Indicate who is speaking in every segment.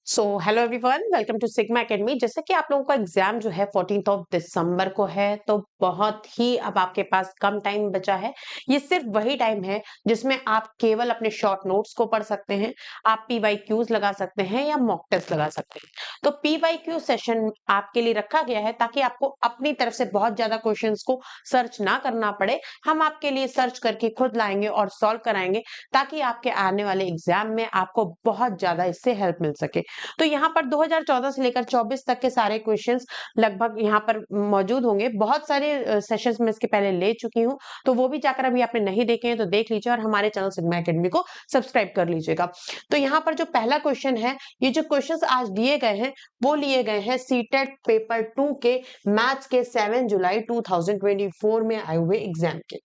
Speaker 1: So hello everyone, welcome to Sigma Academy. जैसे कि आप लोगों का एग्जाम जो है 14th ऑफ दिसंबर को है, तो बहुत ही अब आपके पास कम टाइम बचा है। ये सिर्फ वही टाइम है जिसमें आप केवल अपने शॉर्ट नोट्स को पढ़ सकते हैं, आप पीवाईक्यूज लगा सकते हैं या मॉक टेस्ट लगा सकते हैं। तो पीवाईक्यू सेशन आपके लिए रखा गया है ताकि आपको अपनी तरफ से बहुत ज्यादा क्वेश्चंस को सर्च ना करना पड़े। हम आपके लिए सर्च करके खुद लाएंगे और सॉल्व कराएंगे ताकि आपके आने वाले एग्जाम में आपको बहुत ज्यादा इससे हेल्प मिल सके। तो यहाँ पर 2014 से लेकर 24 तक के सारे क्वेश्चंस लगभग यहाँ पर मौजूद होंगे। बहुत सारे सेशंस में इसके पहले ले चुकी हूँ, तो वो भी जाकर अभी आपने नहीं देखे हैं तो देख लीजिए और हमारे चैनल सिग्मा एकेडमी को सब्सक्राइब कर लीजिएगा। तो यहाँ पर जो पहला क्वेश्चन है, ये जो क्वेश्चंस आज दिए गए हैं वो लिए गए हैं सीटेट पेपर 2 के मैथ्स के 7 जुलाई 2024 में आए हुए एग्जाम के।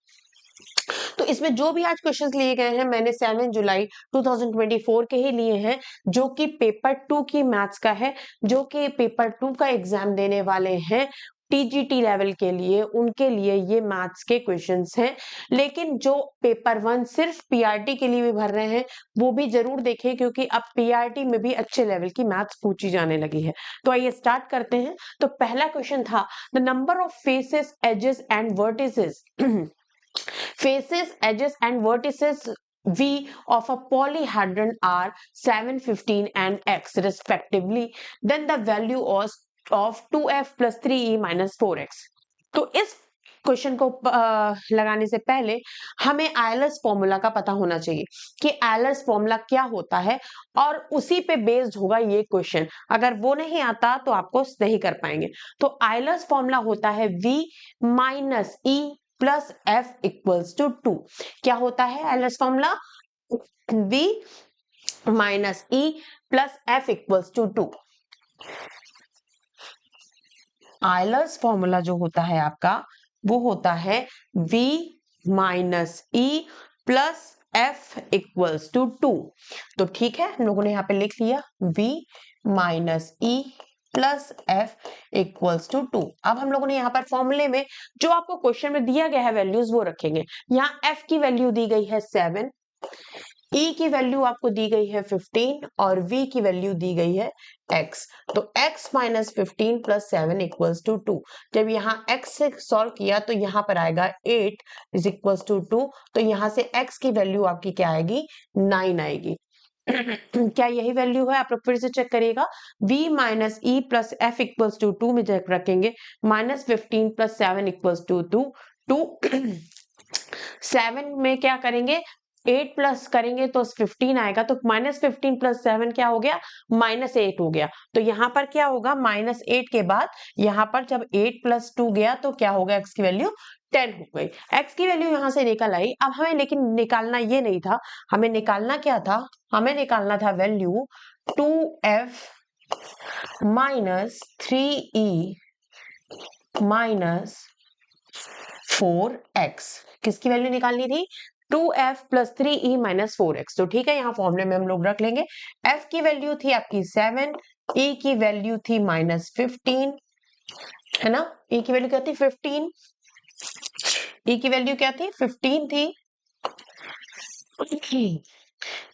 Speaker 1: तो इसमें जो भी आज क्वेश्चंस लिए गए हैं मैंने 7 जुलाई 2024 के ही लिए हैं, जो कि पेपर 2 की मैथ्स का है, जो कि पेपर 2 का एग्जाम देने वाले हैं टीजीटी लेवल के लिए, उनके लिए ये मैथ्स के क्वेश्चंस हैं। लेकिन जो पेपर 1 सिर्फ पीआरटी के लिए भी भर रहे हैं वो भी जरूर देखें, क्योंकि अब पीआरटी में भी अच्छे लेवल की मैथ्स पूछी जाने लगी है। तो आइए स्टार्ट करते हैं। तो पहला क्वेश्चन था the number of faces, edges and vertices faces, edges and vertices V of a polyhedron are 7, 15 and x respectively, then the value of 2f plus 3e minus 4x। तो इस क्वेश्चन को लगाने से पहले हमें आयलर्स फॉर्मूला का पता होना चाहिए कि आयलर्स फॉर्मूला क्या होता है, और उसी पे बेस्ड होगा ये क्वेश्चन। अगर वो नहीं आता तो आपको नहीं कर पाएंगे। तो आयलर्स फॉर्मूला होता है V minus E plus F equals to 2। क्या होता है Euler's formula? V minus E plus F equals to 2। Euler's formula जो होता है आपका वो होता है V minus E plus F equals to 2। तो ठीक है, हम लोगों ने यहाँ पे लिख लिया V minus E plus F equals to 2। अब हम लोगों ने यहाँ पर फॉर्मूले में जो आपको क्वेश्चन में दिया गया है वैल्यूज वो रखेंगे। यहाँ एफ की वैल्यू दी गई है 7, E की वैल्यू आपको दी गई है 15 और V की वैल्यू दी गई है x। तो x minus 15 plus 7 equals to 2। जब यहाँ x से सॉल्व किया तो यहाँ पर आएगा 8 इज इक्वल्स टू 2। तो यहाँ से x की वैल्यू आपकी क्या आएगी? 9 आएगी। क्या यही वैल्यू है? आप लोग फिर से चेक करिएगा। V minus E plus F equals to 2 में जब रखेंगे माइनस 15 प्लस 7 इक्वल्स टू 2 7 में क्या करेंगे? 8 प्लस करेंगे तो 15 आएगा। तो माइनस 15 प्लस 7 क्या हो गया? माइनस 8 हो गया। तो यहाँ पर क्या होगा? माइनस 8 के बाद यहाँ पर जब 8 प्लस 2 गया तो क्या होगा? x की वैल्यू 10 हो गई। x की वैल्यू यहां से निकल आई। अब हमें लेकिन निकालना ये नहीं था, हमें निकालना क्या था? हमें निकालना था value 2f minus 3e minus 4x। किसकी वैल्यू निकालनी थी? 2f plus 3e minus 4x। तो ठीक है, यहाँ फॉर्मूले में हम लोग रख लेंगे। f की वैल्यू थी आपकी 7, e की वैल्यू थी माइनस 15, है ना? e की वैल्यू क्या थी? 15। e की वैल्यू क्या थी? 15 थी।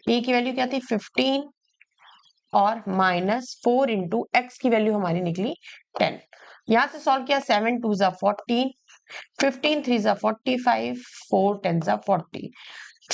Speaker 1: e की वैल्यू क्या थी? 15 और माइनस 4 इंटू एक्स की वैल्यू हमारी निकली 10। यहां से सॉल्व किया, 7 2 जा 14, 15 3 जा 45, 4 10 जा 40,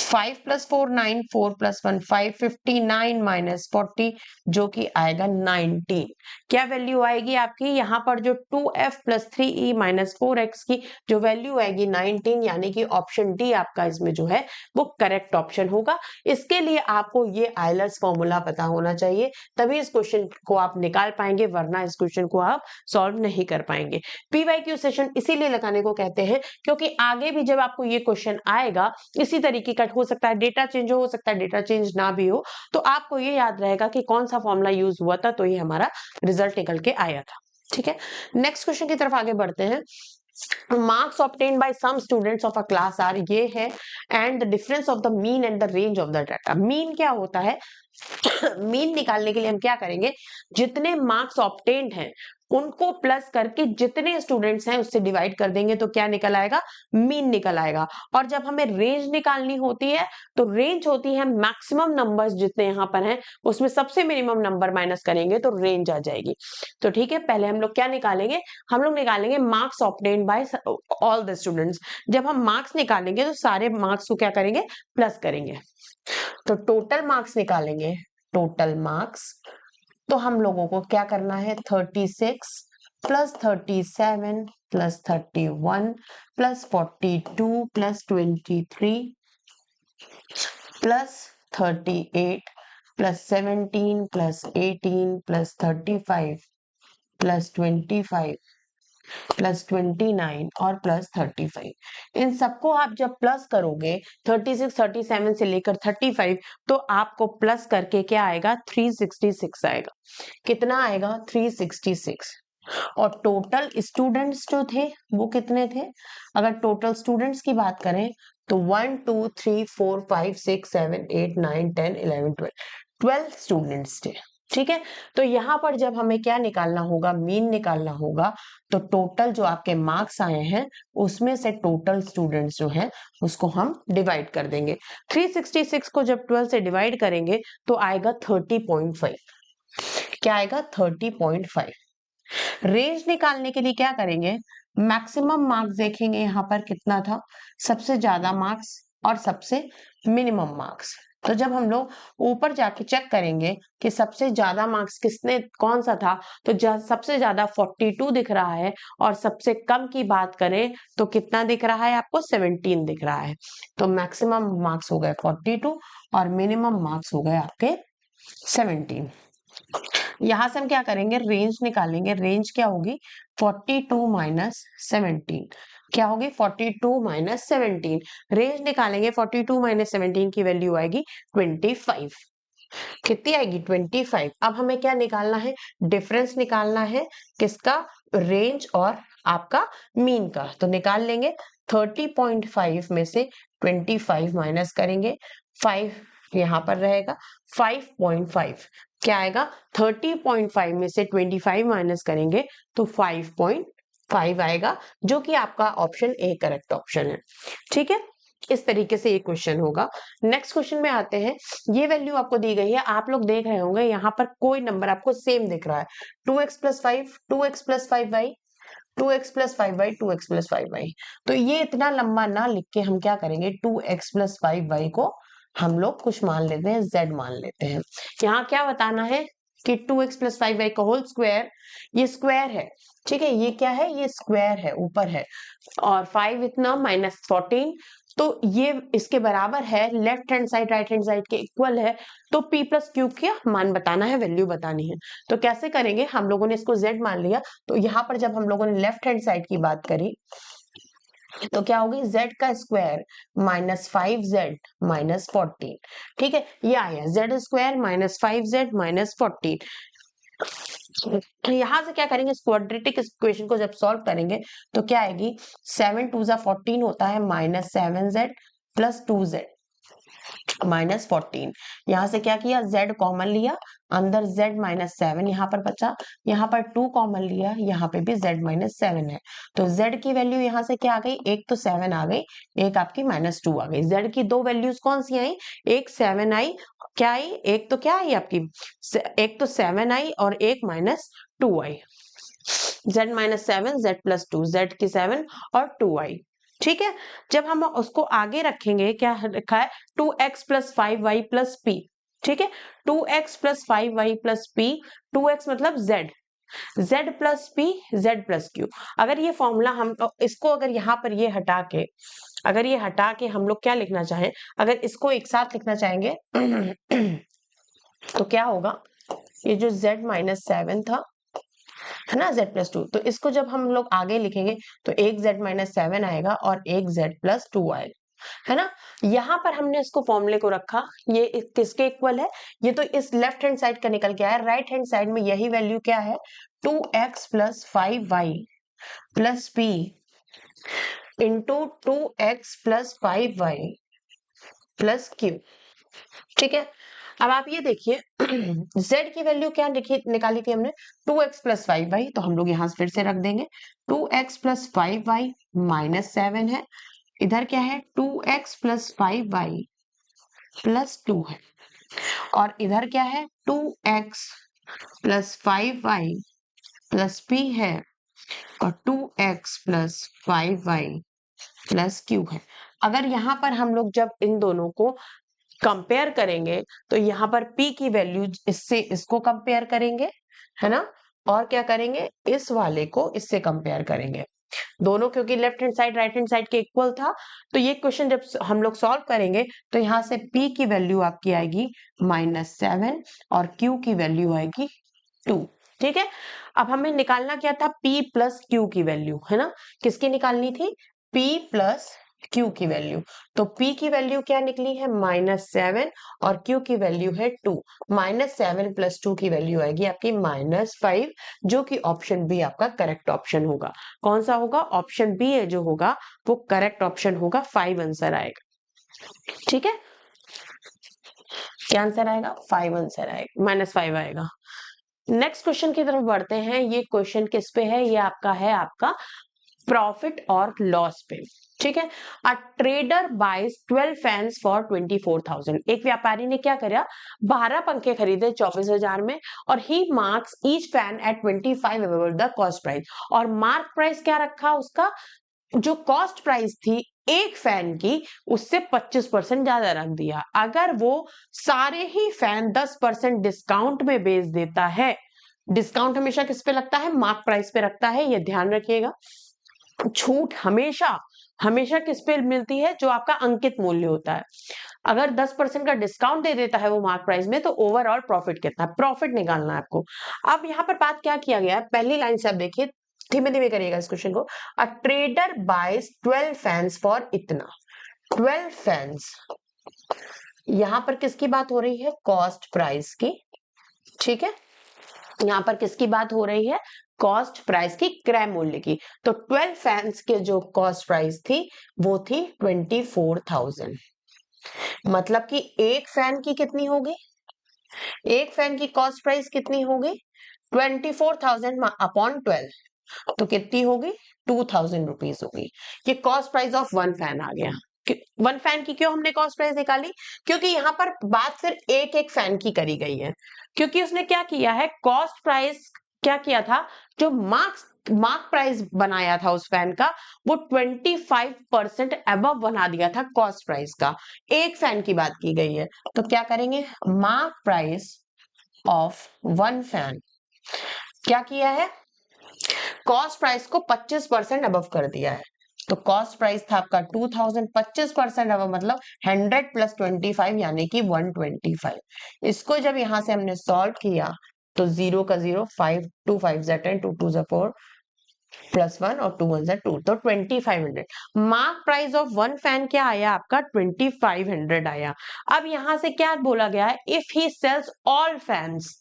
Speaker 1: 5 प्लस 4 9, 4 प्लस 1 5, 59 माइनस 40 जो कि आएगा 19। क्या वैल्यू आएगी आपकी? यहाँ पर जो 2f plus 3e minus 4x की जो वैल्यू आएगी 19, यानी कि ऑप्शन डी आपका इसमें जो है वो करेक्ट ऑप्शन होगा। इसके लिए आपको ये आयलर्स फॉर्मूला पता होना चाहिए, तभी इस क्वेश्चन को आप निकाल पाएंगे, वरना इस क्वेश्चन को आप सॉल्व नहीं कर पाएंगे। पीवाईक्यू सेशन इसीलिए लगाने को कहते हैं क्योंकि आगे भी जब आपको ये क्वेश्चन आएगा इसी तरीके का हो सकता है, डेटा चेंज हो सकता है डेटा चेंज ना भी हो, तो आपको ये याद रहेगा कि कौन सा फॉर्मूला यूज हुआ था, तो ये हमारा रिजल्ट निकल के आया था। ठीक है, नेक्स्ट क्वेश्चन की तरफ आगे बढ़ते हैं। Marks obtained by some students of a class are, ये है, and the difference of the mean and the range of the data. Mean क्या होता है? मीन निकालने के लिए हम क्या करेंगे, जितने मार्क्स ऑब्टेन्ड हैं उनको प्लस करके जितने स्टूडेंट्स हैं उससे डिवाइड कर देंगे तो क्या निकल आएगा, मीन निकल आएगा। और जब हमें रेंज निकालनी होती है तो रेंज होती है मैक्सिमम नंबर्स जितने यहाँ पर हैं उसमें सबसे मिनिमम नंबर माइनस करेंगे तो रेंज आ जाएगी। तो ठीक है, पहले हम लोग क्या निकालेंगे, हम लोग निकालेंगे marks obtained by all the students. जब हम मार्क्स निकालेंगे तो सारे मार्क्स को क्या करेंगे, प्लस करेंगे। तो टोटल मार्क्स निकालेंगे, टोटल मार्क्स तो हम लोगों को क्या करना है, 36 plus 37 plus 31 plus 42 plus 23 plus 38 plus 17 plus 18 plus 35 plus 25 plus 29 और प्लस 35। इन सबको आप जब प्लस करोगे 36 37 से लेकर 35 तो आपको प्लस करके क्या आएगा, 366 आएगा। कितना आएगा, 366। और टोटल स्टूडेंट्स जो थे वो कितने थे, अगर टोटल स्टूडेंट्स की बात करें तो 1 2 3 4 5 6 7 8 9 10 11 12 स्टूडेंट्स थे। ठीक है, तो यहां पर जब हमें क्या निकालना होगा, मीन निकालना होगा, तो टोटल जो आपके मार्क्स आए हैं उसमें से टोटल स्टूडेंट्स जो हैं उसको हम डिवाइड कर देंगे। 366 को जब 12 से डिवाइड करेंगे तो आएगा 30.5। क्या आएगा, 30.5। रेंज निकालने के लिए क्या करेंगे, मैक्सिमम मार्क्स देखेंगे यहाँ पर कितना था, सबसे ज्यादा मार्क्स और सबसे मिनिमम मार्क्स। तो जब हम लोग ऊपर जाके चेक करेंगे कि सबसे ज्यादा मार्क्स किसने कौन सा था, तो सबसे ज्यादा 42 दिख रहा है और सबसे कम की बात करें तो कितना दिख रहा है आपको, 17 दिख रहा है। तो मैक्सिमम मार्क्स हो गए 42 और मिनिमम मार्क्स हो गए आपके 17। यहां से हम क्या करेंगे, रेंज निकालेंगे। रेंज क्या होगी, 42 माइनस 17। क्या होगी, 42 माइनस 17। रेंज निकालेंगे, 42 माइनस 17 की वैल्यू आएगी 25। कितनी आएगी, 25। अब हमें क्या निकालना है, डिफरेंस निकालना है, किसका, रेंज और आपका मीन का। तो निकाल लेंगे, 30.5 में से 25 माइनस करेंगे, 5 यहां पर रहेगा, 5.5 क्या आएगा, 30.5 में से 25 माइनस करेंगे तो 5.5 आएगा, जो कि आपका ऑप्शन ए करेक्ट ऑप्शन है। ठीक है, इस तरीके से ये क्वेश्चन होगा। नेक्स्ट क्वेश्चन में आते हैं। ये वैल्यू आपको दी गई है, आप लोग देख रहे होंगे यहाँ पर कोई नंबर आपको सेम दिख रहा है, 2x plus 5, 2x plus 5y, 2x plus 5y, 2x plus 5y। तो ये इतना लंबा ना लिख के हम क्या करेंगे, 2x प्लस 5y को हम लोग कुछ मान लेते हैं, z मान लेते हैं। यहाँ क्या बताना है कि 2x प्लस 5y का होल स्क्वायर, ये स्क्वायर है, ठीक है, ये क्या है, ये स्क्वायर है, ऊपर है, और 5 इतना माइनस 14, तो ये इसके बराबर है, left hand side right hand side के इक्वल है, तो p प्लस क्यू का मान बताना है, वैल्यू बतानी है। तो कैसे करेंगे, हम लोगों ने इसको z मान लिया, तो यहाँ पर जब हम लोगों ने लेफ्ट हैंड साइड की बात करी तो क्या होगी, z का स्क्वायर माइनस 5z माइनस 14। ठीक है, ये आया z square minus 5z minus 14। यहां से क्या करेंगे, इस क्वाड्रेटिक इक्वेशन को जब सॉल्व करेंगे तो क्या आएगी, 7 2 14 होता है, minus 7z plus 2z minus 14। यहां से क्या किया, z कॉमन लिया, अंदर z माइनस 7 यहाँ पर बचा, यहाँ पर 2 कॉमन लिया, यहाँ पे भी z माइनस 7 है, तो z की वैल्यू यहाँ से क्या आ गई, एक तो 7 आ गई, एक आपकी माइनस 2 आ गई। z की दो वैल्यूज कौन सी आई, एक 7 आई, क्या आई, एक तो क्या आई आपकी, एक तो 7 आई और एक माइनस 2 आई, z minus 7, z plus 2, z की 7 और 2 आई। ठीक है, जब हम उसको आगे रखेंगे, क्या रखा है, 2x plus 5y plus p। ठीक है, 2x plus 5y plus p, 2x मतलब z, z plus p, z plus q। अगर ये फॉर्मूला हम इसको अगर यहाँ पर ये हटा के, अगर ये हटा के हम लोग क्या लिखना चाहें, अगर इसको एक साथ लिखना चाहेंगे तो क्या होगा, ये जो z माइनस 7 था है ना, z प्लस 2, तो इसको जब हम लोग आगे लिखेंगे तो एक z माइनस 7 आएगा और एक z प्लस 2 आएगा, है ना। यहां पर हमने इसको फॉर्मूले को रखा, ये किसके इक्वल है, ये तो इस लेफ्ट हैंड साइड का निकल के आया, राइट हैंड साइड में यही वैल्यू क्या है, 2x plus 5y plus p into 2x plus 5y plus q। ठीक है, अब आप ये देखिए z की वैल्यू क्या निकाली थी हमने 2x प्लस 5y, तो हम लोग यहाँ फिर से रख देंगे 2x प्लस 5y माइनस 7 है, इधर क्या है 2x प्लस 5y प्लस 2 है, और इधर क्या है 2x plus 5y plus p है, और 2x plus 5y plus q है। अगर यहाँ पर हम लोग जब इन दोनों को कंपेयर करेंगे तो यहाँ पर p की वैल्यू इससे इसको कंपेयर करेंगे, है ना, और क्या करेंगे इस वाले को इससे कंपेयर करेंगे, दोनों क्योंकि left hand side right hand side के इक्वल था। तो ये क्वेश्चन जब हम लोग सॉल्व करेंगे तो यहाँ से p की वैल्यू आपकी आएगी -7 और q की वैल्यू आएगी 2। ठीक है, अब हमें निकालना क्या था p प्लस q की वैल्यू, है ना, किसकी निकालनी थी p प्लस q की वैल्यू। तो p की वैल्यू क्या निकली है -7 और q की वैल्यू है 2। -7 प्लस 2 की वैल्यू आएगी आपकी -5, जो कि ऑप्शन बी आपका करेक्ट ऑप्शन होगा। कौन सा होगा, ऑप्शन बी है जो होगा वो करेक्ट ऑप्शन होगा, 5 आंसर आएगा। ठीक है, क्या आंसर आएगा 5 आंसर आएगा, -5 आएगा। नेक्स्ट क्वेश्चन की तरफ बढ़ते हैं। ये क्वेश्चन किस पे है, ये आपका है आपका प्रॉफिट और लॉस पे। ठीक है, a trader buys 12 fans for 24,000। एक व्यापारी ने क्या करा, 12 पंखे खरीदे 24,000 में, और he marks each fan at 25 above the cost price. और मार्क प्राइस क्या रखा, उसका जो कॉस्ट प्राइस थी एक फैन की उससे 25% ज्यादा रख दिया। अगर वो सारे ही फैन 10% डिस्काउंट में बेच देता है, डिस्काउंट हमेशा किस पे लगता है, मार्क प्राइस पे रखता है, ये ध्यान रखिएगा। छूट हमेशा हमेशा किस पे मिलती है, जो आपका अंकित मूल्य होता है। अगर 10% का डिस्काउंट दे देता है वो मार्क प्राइस में, तो ओवरऑल प्रॉफिट कितना है, प्रॉफिट निकालना है आपको। अब यहाँ पर बात क्या किया गया है, पहली लाइन से आप देखिए, धीमे धीमे करिएगा इस क्वेश्चन को। A trader buys 12 fans for इतना, 12 फैंस, यहां पर किसकी बात हो रही है, कॉस्ट प्राइस की। ठीक है, यहां पर किसकी बात हो रही है, कॉस्ट प्राइस की, क्रय मूल्य की। तो 12 फैंस के जो कॉस्ट प्राइस थी वो थी 24,000। मतलब कि एक फैन की कितनी होगी, एक फैन की कॉस्ट प्राइस कितनी होगी 24,000 अपॉन 12, तो कितनी होगी 2,000 रुपीज होगी। ये cost price of one fan आ गया। वन फैन की क्यों हमने कॉस्ट प्राइस निकाली, क्योंकि यहाँ पर बात सिर्फ एक एक फैन की करी गई है। क्योंकि उसने क्या किया है, कॉस्ट प्राइस क्या किया था, जो मार्क प्राइस बनाया था उस फैन का, वो 25% अबव बना दिया था कॉस्ट प्राइस का। एक फैन की बात की गई है, तो क्या करेंगे, mark price of one fan क्या किया है, कॉस्ट प्राइस को 25% अबव कर दिया है। तो कॉस्ट प्राइस था आपका 2,000, 25% अबव मतलब 100 प्लस 25 यानी कि 125। इसको जब यहां से हमने सॉल्व किया तो 0 का 0, 5 2 5 जा 10, 2 2 जा 4 प्लस 1 और 2 1 जा 2, तो 2500। Mark price of one fan क्या आया आपका 2500 आया। अब यहां से क्या बोला गया है, if he sells all fans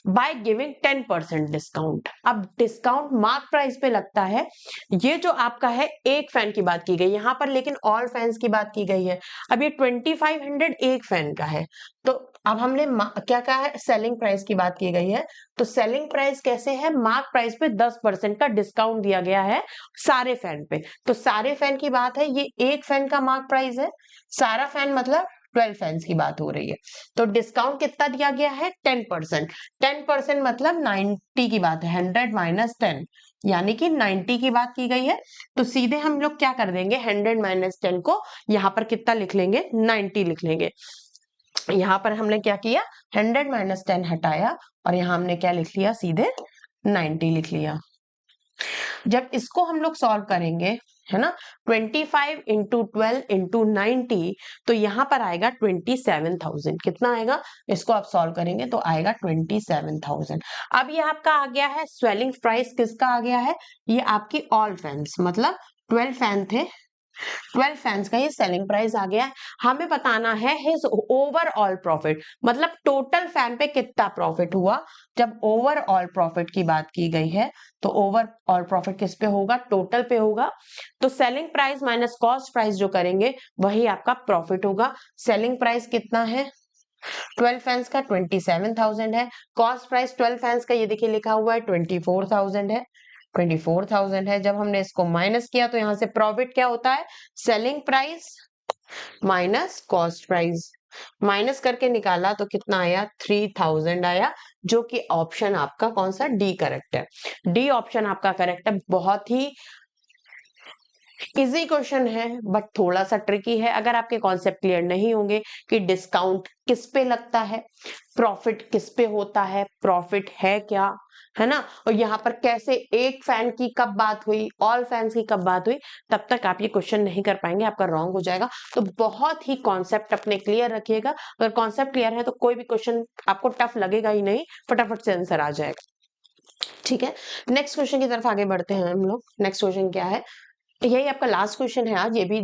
Speaker 1: by giving 10% discount. अब डिस्काउंट मार्क प्राइस पे लगता है, ये जो आपका है एक फैन की बात की गई यहाँ पर, लेकिन ऑल फैंस की बात की गई है। अब ये 2500 एक फैन का है, तो अब हमने क्या कहा है, सेलिंग प्राइस की बात की गई है। तो सेलिंग प्राइस कैसे है, मार्क प्राइस पे 10% का डिस्काउंट दिया गया है सारे फैन पे। तो सारे फैन की बात है, ये एक फैन का मार्क प्राइस है, सारा फैन मतलब 12 फैंस की बात हो रही है। तो डिस्काउंट कितना दिया गया है 10%। 10% मतलब 90 की बात है, 100 माइनस 10 यानी कि 90 की बात की गई है। तो सीधे हम लोग क्या कर देंगे, 100 माइनस 10 को यहाँ पर कितना लिख लेंगे, 90 लिख लेंगे। यहाँ पर हमने क्या किया, 100 माइनस 10 हटाया और यहाँ हमने क्या लिख लिया, सीधे 90 लिख लिया। जब इसको हम लोग सॉल्व करेंगे, है ना, 25 इंटू 12 इंटू 90, तो यहां पर आएगा 27,000। कितना आएगा, इसको आप सॉल्व करेंगे तो आएगा 27,000। अब ये आपका आ गया है स्वेलिंग प्राइस, किसका आ गया है, ये आपकी ऑल फैंस, मतलब 12 फैन थे, 12 फैंस का ये सेलिंग प्राइस आ गया है। हमें बताना है हिज ओवरऑल प्रॉफिट, मतलब टोटल फैन पे कितना प्रॉफिट हुआ। जब ओवरऑल प्रॉफिट की बात की गई है तो ओवरऑल प्रॉफिट किस पे होगा, टोटल पे होगा। तो selling price minus cost price जो करेंगे वही आपका प्रॉफिट होगा। सेलिंग प्राइस कितना है 12 फैंस का 27,000 है। कॉस्ट प्राइस 12 फैंस का ये देखिए लिखा हुआ है 24,000 है, 24,000 है। जब हमने इसको माइनस किया तो यहाँ से प्रॉफिट क्या होता है, selling price minus cost price, minus करके निकाला तो कितना आया, 3,000 आया, जो कि ऑप्शन आपका कौन सा, डी करेक्ट है। डी ऑप्शन आपका करेक्ट है। बहुत ही इजी क्वेश्चन है बट थोड़ा सा ट्रिकी है। अगर आपके कॉन्सेप्ट क्लियर नहीं होंगे कि डिस्काउंट किस पे लगता है, प्रॉफिट किस पे होता है, प्रॉफिट है क्या, है ना, और यहाँ पर कैसे एक फैन की कब बात हुई, ऑल फैंस की कब बात हुई, तब तक आप ये क्वेश्चन नहीं कर पाएंगे, आपका रॉन्ग हो जाएगा। तो बहुत ही कॉन्सेप्ट अपने क्लियर रखिएगा। अगर कॉन्सेप्ट क्लियर है तो कोई भी क्वेश्चन आपको टफ लगेगा ही नहीं, फटाफट से आंसर आ जाएगा। ठीक है, नेक्स्ट क्वेश्चन की तरफ आगे बढ़ते हैं हम लोग। नेक्स्ट क्वेश्चन क्या है, यही आपका लास्ट क्वेश्चन है आज, ये भी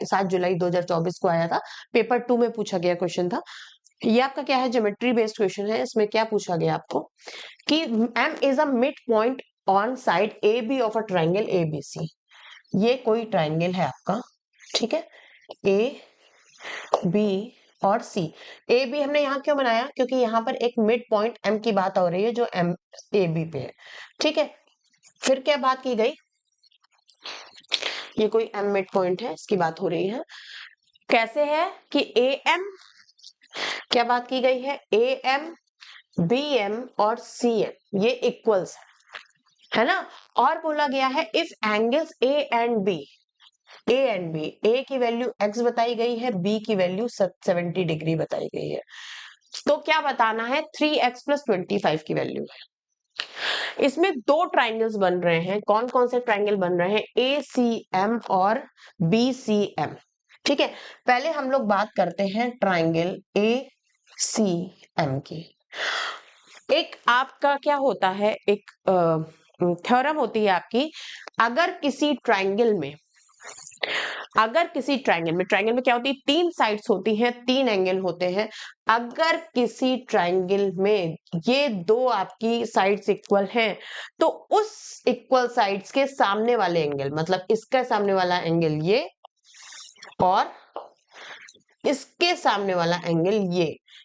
Speaker 1: 7 जुलाई 2024 को आया था, पेपर 2 में पूछा गया क्वेश्चन था। ये आपका क्या है, ज्योमेट्री बेस्ड क्वेश्चन है। इसमें क्या पूछा गया आपको कि M is a mid point on side A B of a triangle A B C. ये कोई ट्राइंगल है आपका, ठीक है, ए बी और सी। ए बी हमने यहाँ क्यों बनाया, क्योंकि यहाँ पर एक मिड पॉइंट M की बात हो रही है जो M ए बी पे है, ठीक है। फिर क्या बात की गई, ये कोई M मिड पॉइंट है, इसकी बात हो रही है। कैसे है कि ए एम, क्या बात की गई है, ए एम बी एम और सी एम ये इक्वल्स है ना। और बोला गया है if angles A and B, A की वैल्यू x बताई गई है, बी की वैल्यू 70 डिग्री बताई गई है, तो क्या बताना है, 3x + 25 की वैल्यू है। इसमें दो ट्राइंगल्स बन रहे हैं, कौन कौन से ट्राइंगल बन रहे हैं, ए सी एम और बी सी एम, ठीक है। पहले हम लोग बात करते हैं ट्राइंगल ए सी एम की। एक आपका क्या होता है, एक थ्योरम होती है आपकी, अगर किसी ट्राइंगल में, ट्राइंगल में क्या होती है, 3 साइड्स होती हैं, 3 एंगल होते हैं। अगर किसी ट्राइंगल में ये दो आपकी साइड्स इक्वल हैं, तो उस इक्वल साइड्स के सामने वाले एंगल, मतलब इसका सामने वाला एंगल ये और इसके सामने वाला एंगल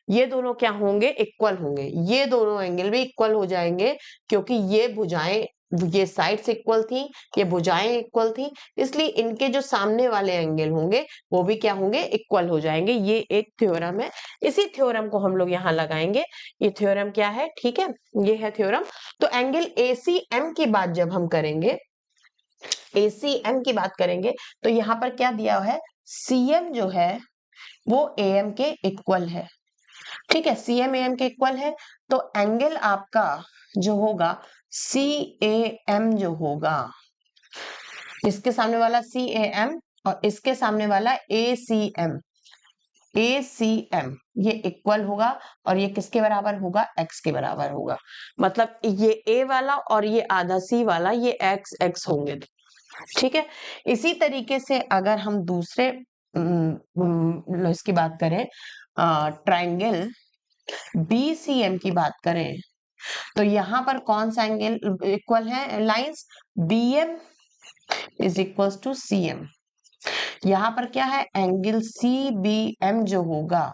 Speaker 1: ये दोनों क्या होंगे, इक्वल होंगे। ये दोनों एंगल भी इक्वल हो जाएंगे क्योंकि ये भुजाएं, ये साइड्स इक्वल थी, ये भुजाएं इक्वल थी, इसलिए इनके जो सामने वाले एंगल होंगे वो भी क्या होंगे, इक्वल हो जाएंगे। ये एक थ्योरम है, इसी थ्योरम को हम लोग यहाँ लगाएंगे। ये थ्योरम क्या है, ठीक है, ये है थ्योरम। तो एंगल ACM की बात जब हम करेंगे, ACM की बात करेंगे, तो यहाँ पर क्या दिया है, CM जो है वो AM के इक्वल है, ठीक है, CM AM के इक्वल है। तो एंगल आपका जो होगा CAM जो होगा, इसके सामने वाला CAM और इसके सामने वाला ACM, ये इक्वल होगा और ये किसके बराबर होगा, x के बराबर होगा। मतलब ये A वाला और ये आधा C वाला ये x होंगे, ठीक है। इसी तरीके से अगर हम दूसरे इसकी बात करें, ट्राइंगल BCM की बात करें, तो यहां पर कौन सा एंगल इक्वल है, lines BM is equal to CM। यहां पर क्या है, एंगल CBM जो होगा,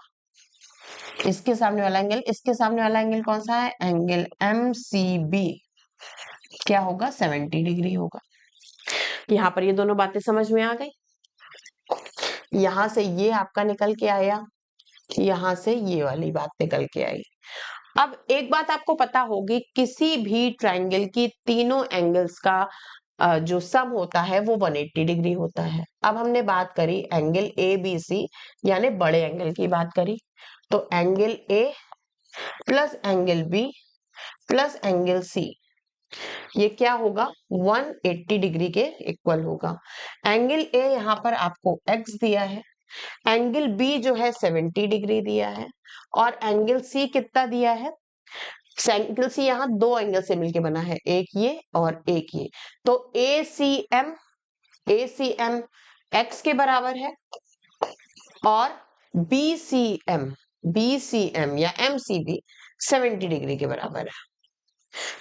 Speaker 1: इसके सामने वाला एंगल, इसके सामने वाला एंगल कौन सा है, एंगल MCB क्या होगा, 70 डिग्री होगा। यहां पर ये दोनों बातें समझ में आ गई। यहां से ये आपका निकल के आया, यहां से ये वाली बात निकल के आई। अब एक बात आपको पता होगी, किसी भी ट्राइंगल की तीनों एंगल्स का जो सम होता है वो 180 डिग्री होता है। अब हमने बात करी एंगल ABC यानी बड़े एंगल की बात करी, तो angle A plus angle B plus angle C ये क्या होगा, 180 डिग्री के इक्वल होगा। एंगल A यहाँ पर आपको x दिया है, एंगल B जो है 70 डिग्री दिया है, और एंगल C कितना दिया है, एंगल C यहाँ दो एंगल से मिलके बना है, एक ये और एक ये, तो ACM x के बराबर है और BCM या MCB 70 डिग्री के बराबर है।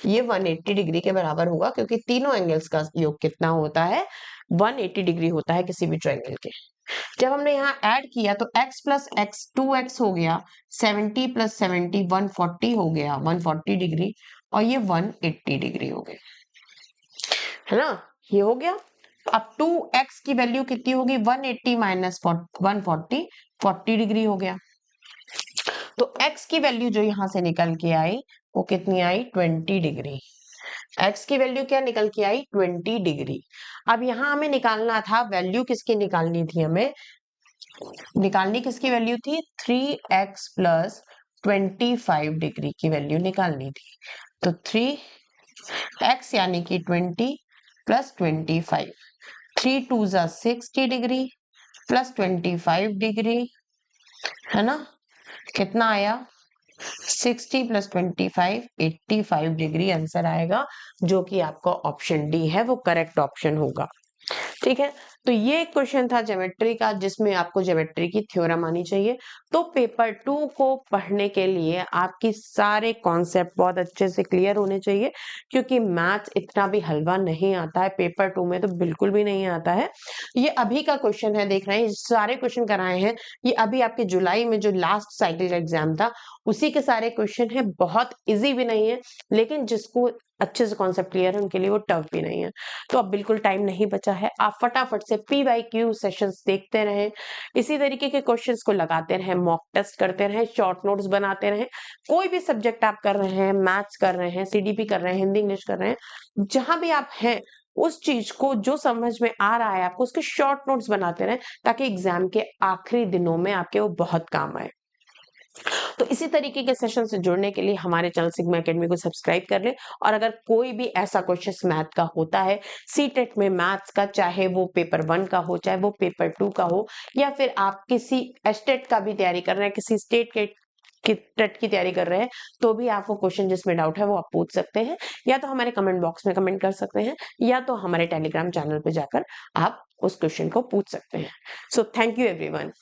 Speaker 1: ये 180 डिग्री के बराबर होगा क्योंकि तीनों एंगल्स का योग कितना होता है, 180 डिग्री होता है किसी भी ट्रायंगल के। जब हमने यहाँ ऐड किया तो x प्लस एक्स 2x हो गया, 70 प्लस 70 140 हो गया, 140 डिग्री, और ये 180 डिग्री हो गया, है ना। ये हो गया। अब 2x की वैल्यू कितनी होगी, 180 माइनस 140, 40 डिग्री हो गया। तो x की वैल्यू जो यहां से निकल के आई वो कितनी आई, 20 डिग्री। x की वैल्यू क्या निकल के आई, 20 डिग्री। अब यहां हमें निकालना था वैल्यू, किसकी निकालनी थी, हमें निकालनी किसकी वैल्यू थी, 3x प्लस 25 डिग्री की वैल्यू निकालनी थी। तो 3x यानी कि 20 प्लस 25, 3 2 जा 60 डिग्री प्लस 25 डिग्री, है ना, कितना आया, 60 प्लस 25 85 डिग्री आंसर आएगा, जो कि आपका ऑप्शन डी है वो करेक्ट ऑप्शन होगा। ठीक है, तो ये क्वेश्चन था ज्योमेट्री का, जिसमें आपको ज्योमेट्री की थ्योरम आनी चाहिए। तो पेपर 2 को पढ़ने के लिए आपकी सारे कॉन्सेप्ट बहुत अच्छे से क्लियर होने चाहिए, क्योंकि मैथ्स इतना भी हलवा नहीं आता है, पेपर 2 में तो बिल्कुल भी नहीं आता है। ये अभी का क्वेश्चन है, देख रहे हैं सारे क्वेश्चन कराए हैं, ये अभी आपके जुलाई में जो लास्ट साइकिल का एग्जाम था उसी के सारे क्वेश्चन है। बहुत इजी भी नहीं है, लेकिन जिसको अच्छे से कॉन्सेप्ट क्लियर है उनके लिए वो टफ भी नहीं है। तो अब बिल्कुल टाइम नहीं बचा है, आप फटाफट से PYQ सेशंस देखते रहें, इसी तरीके के क्वेश्चंस को लगाते रहें, मॉक टेस्ट करते रहें, शॉर्ट नोट्स बनाते रहें। कोई भी सब्जेक्ट आप कर रहे हैं, मैथ्स कर रहे हैं, CDP कर रहे हैं, हिंदी इंग्लिश कर रहे हैं, जहां भी आप हैं उस चीज को जो समझ में आ रहा है आपको उसके शॉर्ट नोट्स बनाते रहें, ताकि एग्जाम के आखिरी दिनों में आपके वो बहुत काम आए। तो इसी तरीके के सेशन से जुड़ने के लिए हमारे चैनल सिग्मा एकेडमी को सब्सक्राइब कर लें। और अगर कोई भी ऐसा क्वेश्चन मैथ का होता है, सीटेट में मैथ्स का, चाहे वो पेपर 1 का हो, चाहे वो पेपर 2 का हो, या फिर आप किसी एस्टेट का भी तैयारी कर रहे हैं, किसी स्टेट के टेट की तैयारी कर रहे हैं, तो भी आपको क्वेश्चन जिसमें डाउट है वो आप पूछ सकते हैं, या तो हमारे कमेंट बॉक्स में कमेंट कर सकते हैं, या तो हमारे टेलीग्राम चैनल पे जाकर आप उस क्वेश्चन को पूछ सकते हैं। So thank you everyone.